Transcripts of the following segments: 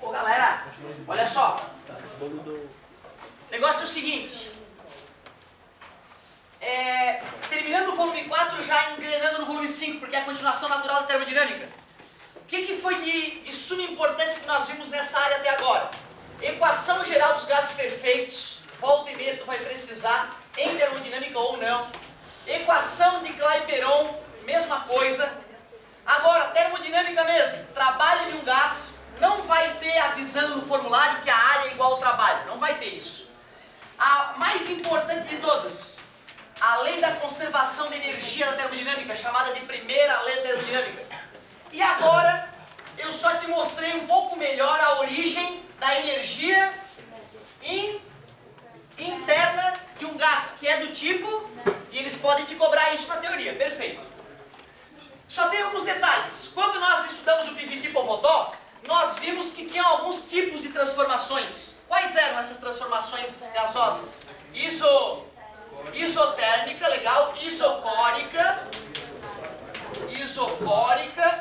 Ô galera, olha só. O negócio é o seguinte. Terminando o volume 4, já engrenando no volume 5, porque é a continuação natural da termodinâmica. O que foi de suma importância que nós vimos nessa área até agora? Equação geral dos gases perfeitos, volta e meia tu vai precisar, em termodinâmica ou não. Equação de Clapeyron, mesma coisa. Agora, termodinâmica mesmo, trabalho de um gás, não vai ter avisando no formulário que a área é igual ao trabalho, não vai ter isso. A mais importante de todas, a lei da conservação de energia da termodinâmica, chamada de primeira lei da termodinâmica. E agora, eu só te mostrei um pouco melhor a origem da energia interna de um gás, que é do tipo, e eles podem te cobrar isso na teoria, perfeito. Só tem alguns detalhes. Quando nós estudamos o PVT-Povotó, nós vimos que tinha alguns tipos de transformações. Quais eram essas transformações gasosas? Isotérmica, legal, isocórica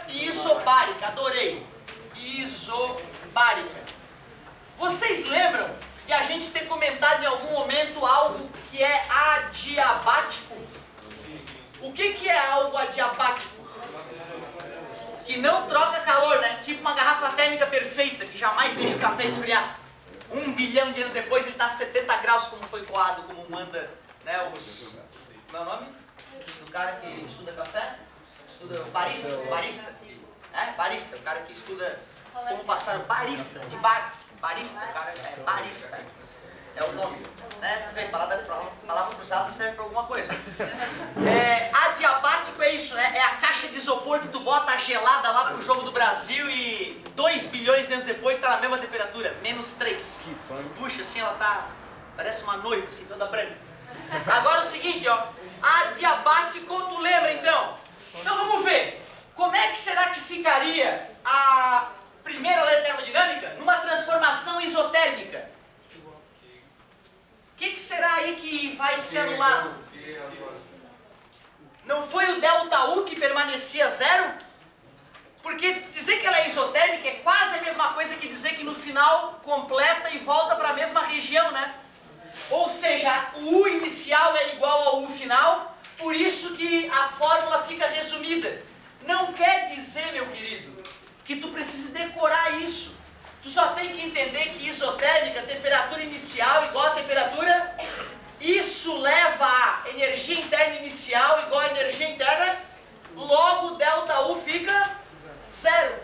e isobárica, adorei. Isobárica. Vocês lembram de a gente ter comentado em algum momento algo que é adiabático? O que é algo adiabático? Que não troca calor, né? Tipo uma garrafa térmica perfeita, que jamais deixa o café esfriar. 1 bilhão de anos depois ele está a 70 graus, como foi coado, como manda, né, os... Meu nome? Do cara que estuda café? Estuda barista? Barista, o cara que estuda como passar o barista, de bar. Barista, o cara é barista. É o nome, né? Palavra cruzada serve para alguma coisa. Adiabático é isso, né? É a caixa de isopor que tu bota gelada lá pro jogo do Brasil e 2 bilhões de anos depois está na mesma temperatura, -3. Puxa, assim ela tá, parece uma noiva, assim, toda branca. Agora o seguinte, ó. Adiabático, tu lembra então? Então vamos ver. Como é que será que ficaria a primeira lei da termodinâmica numa transformação isotérmica? O que será aí que vai ser anulado? Não foi o ΔU que permanecia zero? Porque dizer que ela é isotérmica é quase a mesma coisa que dizer que no final completa e volta para a mesma região, né? Ou seja, o U inicial é igual ao U final, por isso que a fórmula fica resumida. Não quer dizer, meu querido, que tu precise decorar isso. Tu só tem que entender que isotérmica, temperatura inicial igual a temperatura, isso leva a energia interna inicial igual a energia interna, logo ΔU fica zero.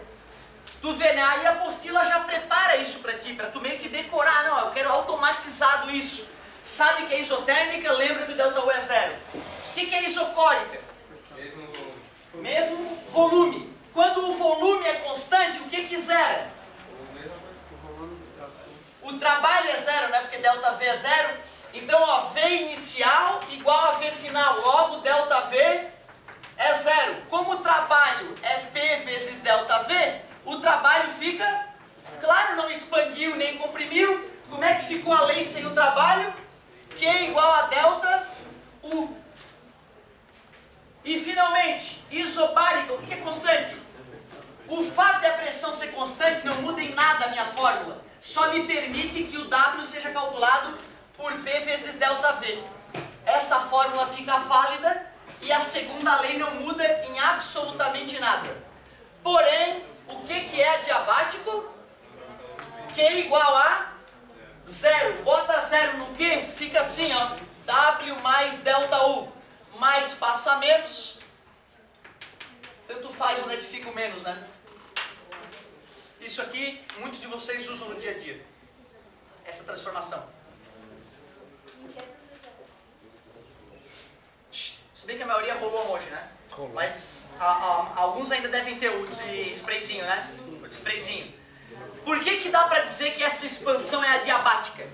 Tu vê, né? Aí a apostila já prepara isso para ti, para tu meio que decorar. Não, eu quero automatizado isso. Sabe que é isotérmica, lembra que o ΔU é zero. O que é isocórica? Mesmo volume. Quando o volume é constante, o que zera? O trabalho é zero, né? Porque ΔV é zero. Então, ó, V inicial igual a V final. Logo, ΔV é zero. Como o trabalho é P vezes ΔV, o trabalho fica, claro, não expandiu nem comprimiu. Como é que ficou a lei sem o trabalho? Q igual a ΔU. E, finalmente, isobárica, o que é constante? O fato de a pressão ser constante não muda em nada a minha fórmula. Só me permite que o W seja calculado por P vezes ΔV. Essa fórmula fica válida e a segunda lei não muda em absolutamente nada. Porém, o que é adiabático? Q igual a zero. Bota zero no Q, fica assim, ó. W mais ΔU. Mais passa menos. Tanto faz onde é que fica o menos, né? Isso aqui, muitos de vocês usam no dia a dia. Essa transformação. Se bem que a maioria rolou hoje, né? Mas alguns ainda devem ter o de sprayzinho, né? O de sprayzinho. Por que dá pra dizer que essa expansão é adiabática?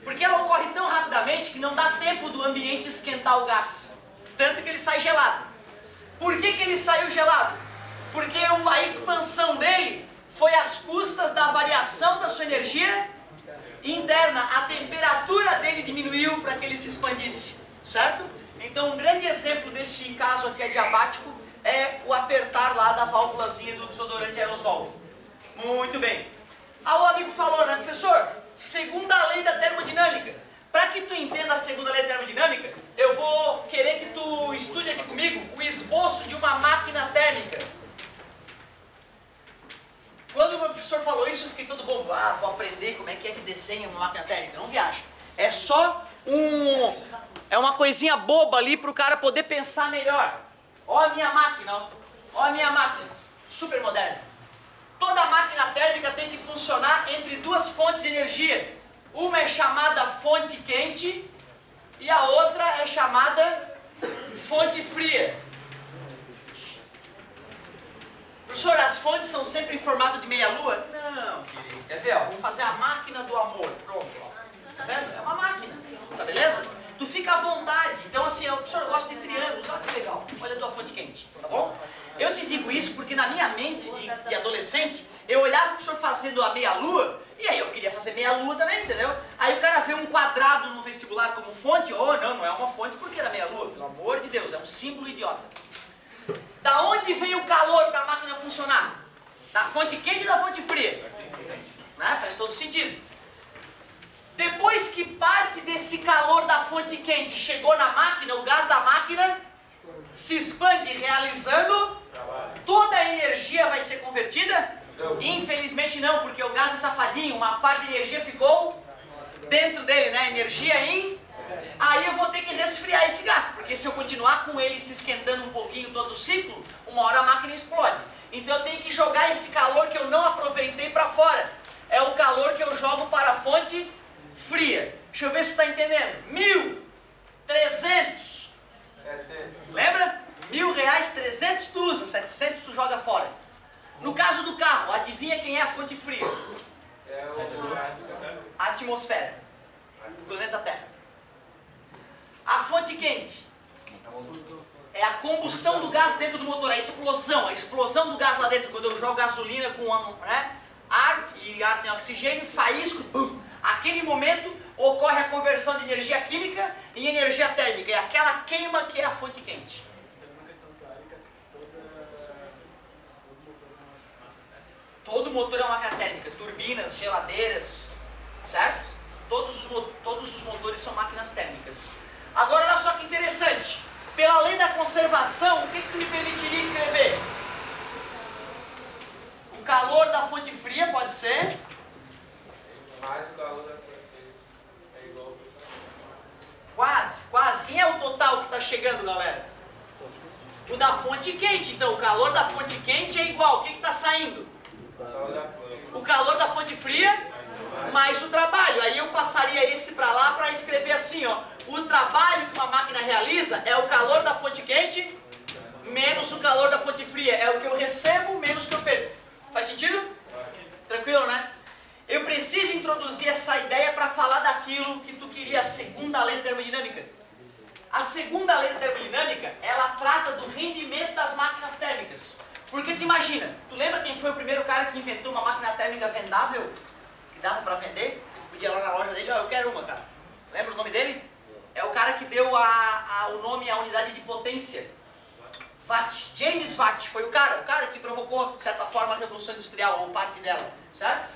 Porque ela ocorre tão rapidamente que não dá tempo do ambiente esquentar o gás. Tanto que ele sai gelado. Por que ele saiu gelado? Porque a expansão dele foi às custas da variação da sua energia interna. A temperatura dele diminuiu para que ele se expandisse, certo? Então um grande exemplo desse caso aqui adiabático é o apertar lá da válvulazinha do desodorante aerosol. Muito bem. Ah, o amigo falou, né, professor? Segunda lei da termodinâmica. Para que tu entenda a segunda lei da termodinâmica, eu vou querer que tu estude aqui comigo o esboço de uma máquina térmica. Quando o meu professor falou isso, eu fiquei todo bobo. Ah, vou aprender como é que desenha uma máquina térmica. Não viaja. É só é uma coisinha boba ali para o cara poder pensar melhor. Ó a minha máquina, ó. Ó a minha máquina. Super moderna. Toda máquina térmica tem que funcionar entre duas fontes de energia. Uma é chamada fonte quente e a outra é chamada fonte fria. Professor, as fontes são sempre em formato de meia-lua? Não, querido. Quer ver? Ó, vamos fazer a máquina do amor. Pronto. Ó. Tá vendo? É uma máquina. Tá beleza? Tu fica à vontade. Então, assim, o professor gosta de triângulos. Olha que legal. Olha a tua fonte quente. Tá bom? Eu te digo isso porque na minha mente de adolescente, eu olhava o professor fazendo a meia-lua e aí eu queria fazer meia-lua também, entendeu? Aí o cara vê um quadrado no vestibular como fonte. Oh, não é uma fonte porque era meia-lua. Pelo amor de Deus, é um símbolo idiota. Da onde vem o calor para a máquina funcionar? Da fonte quente ou da fonte fria? Né? Faz todo sentido. Depois que parte desse calor da fonte quente chegou na máquina, o gás da máquina se expande, realizando toda a energia vai ser convertida? Não. Infelizmente não, porque o gás é safadinho, uma parte de energia ficou dentro dele, né? Energia em... Aí eu vou ter que resfriar esse gás, porque se eu continuar com ele se esquentando um pouquinho todo o ciclo, uma hora a máquina explode. Então eu tenho que jogar esse calor que eu não aproveitei para fora. É o calor que eu jogo para a fonte fria. Deixa eu ver se tu está entendendo. 1.300. Lembra? R$1.000, 300 tu usa, 700 tu joga fora. No caso do carro, adivinha quem é a fonte fria? A atmosfera. O planeta Terra. A fonte quente é a combustão do gás dentro do motor, a explosão do gás lá dentro, quando eu jogo gasolina com ar, e ar tem oxigênio, faísco, bum. Aquele momento ocorre a conversão de energia química em energia térmica, é aquela queima que é a fonte quente. Todo motor é uma máquina térmica, turbinas, geladeiras, certo? Todos os motores são máquinas térmicas. Agora olha só que interessante, pela lei da conservação, o que tu me permitiria escrever? O calor da fonte fria pode ser? Mais o calor da fonte quente é igual ao total. Quase. Quem é o total que está chegando, galera? O da fonte quente. Então o calor da fonte quente é igual. O que está saindo? O calor da fonte fria mais o trabalho. Aí eu passaria esse para lá para escrever assim, ó. O trabalho que uma máquina realiza é o calor da fonte quente menos o calor da fonte fria. É o que eu recebo menos o que eu perco. Faz sentido? Tranquilo, né? Eu preciso introduzir essa ideia para falar daquilo que tu queria, a segunda lei da termodinâmica. A segunda lei da termodinâmica, ela trata do rendimento das máquinas térmicas. Porque tu imagina, tu lembra quem foi o primeiro cara que inventou uma máquina térmica vendável? Que dava para vender? Tu podia ir lá na loja dele, ó, eu quero uma, cara. Lembra o nome dele? É o cara que deu o nome à unidade de potência. Watt. James Watt foi o cara que provocou, de certa forma, a Revolução Industrial, ou parte dela, certo?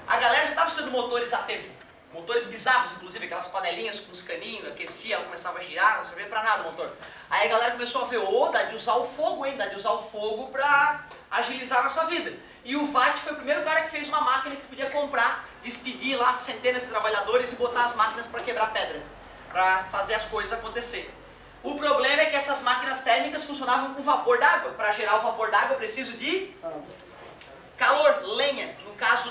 A galera já estava estudando motores há tempo. Motores bizarros, inclusive, aquelas panelinhas com os caninhos, aquecia, ela começava a girar, não servia pra nada o motor. Aí a galera começou a ver, dá de usar o fogo, hein? Dá de usar o fogo pra agilizar a nossa vida. E o Watt foi o primeiro cara que fez uma máquina que podia comprar, despedir lá centenas de trabalhadores e botar as máquinas para quebrar pedra, para fazer as coisas acontecer. O problema é que essas máquinas térmicas funcionavam com vapor d'água. Para gerar o vapor d'água eu preciso de calor, lenha. No caso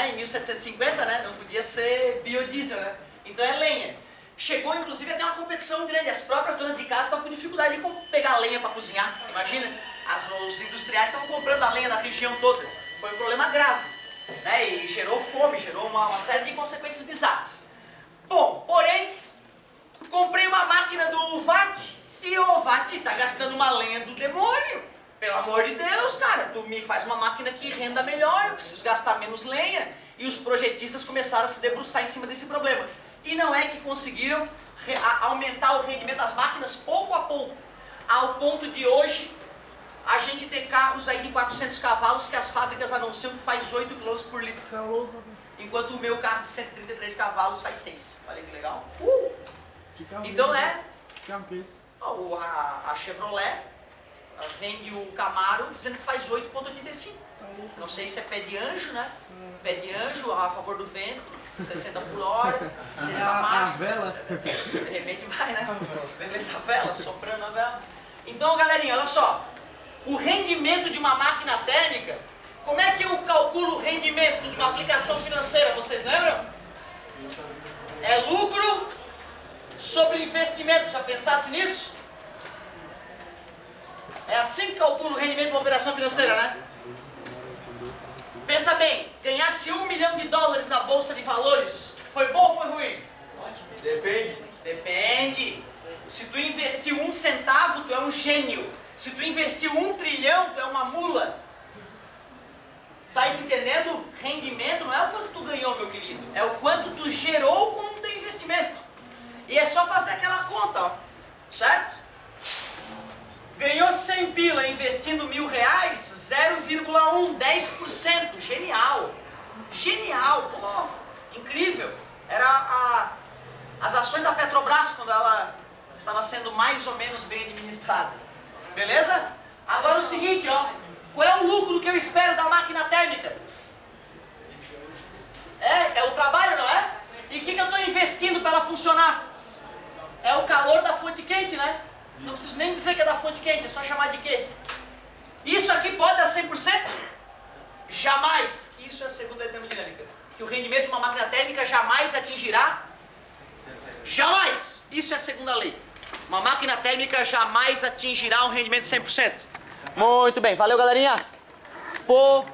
em 1750, né, não podia ser biodiesel, né? Então é lenha. Chegou inclusive a ter uma competição grande. As próprias donas de casa estavam com dificuldade de pegar lenha para cozinhar. Imagina, os industriais estavam comprando a lenha da região toda. Foi um problema grave, né? E gerou fome, gerou uma série de consequências bizarras. Bom, porém, comprei uma máquina do Watt e o Watt tá gastando uma lenha do demônio. Pelo amor de Deus, cara, tu me faz uma máquina que renda melhor, eu preciso gastar menos lenha. E os projetistas começaram a se debruçar em cima desse problema. E não é que conseguiram aumentar o rendimento das máquinas pouco a pouco, ao ponto de hoje a gente ter carros aí de 400 cavalos que as fábricas anunciam que faz 8 km por litro. Enquanto o meu carro de 133 cavalos faz 6. Olha que legal. Então Que carro que é esse? a Chevrolet vende o Camaro dizendo que faz 8,85. Não sei se é pé de anjo, né? Pé de anjo a favor do vento, 60 por hora, sexta marcha. A vela? De repente vai, né? Beleza, a vela, soprando a vela. Então, galerinha, olha só. O rendimento de uma máquina térmica, como é que eu calculo o rendimento de uma aplicação financeira? Vocês lembram? É lucro sobre investimento. Já pensasse nisso? É assim que calcula o rendimento de uma operação financeira, né? Pensa bem, ganhasse $1 milhão na Bolsa de Valores, foi bom ou foi ruim? Depende. Depende. Se tu investiu 1 centavo, tu é um gênio. Se tu investiu 1 trilhão, tu é uma mula. Tá entendendo? Rendimento não é o quanto tu ganhou, meu querido. É o quanto tu gerou com o teu investimento. E é só fazer aquela conta, ó. Certo? Ganhou 100 pila investindo R$1.000, 0,1, 10%. Genial. Genial. Pô, incrível. Era as ações da Petrobras quando ela estava sendo mais ou menos bem administrada. Beleza? Agora o seguinte, ó. Qual é o lucro que eu espero da máquina térmica? É o trabalho, não é? E o que eu estou investindo para ela funcionar? É o calor da fonte quente, né? Não preciso nem dizer que é da fonte quente, é só chamar de quê? Isso aqui pode dar 100%? Jamais! Isso é a segunda lei da termodinâmica. Que o rendimento de uma máquina térmica jamais atingirá? Jamais! Isso é a segunda lei. Uma máquina térmica jamais atingirá um rendimento de 100%. Muito bem, valeu galerinha! Pô,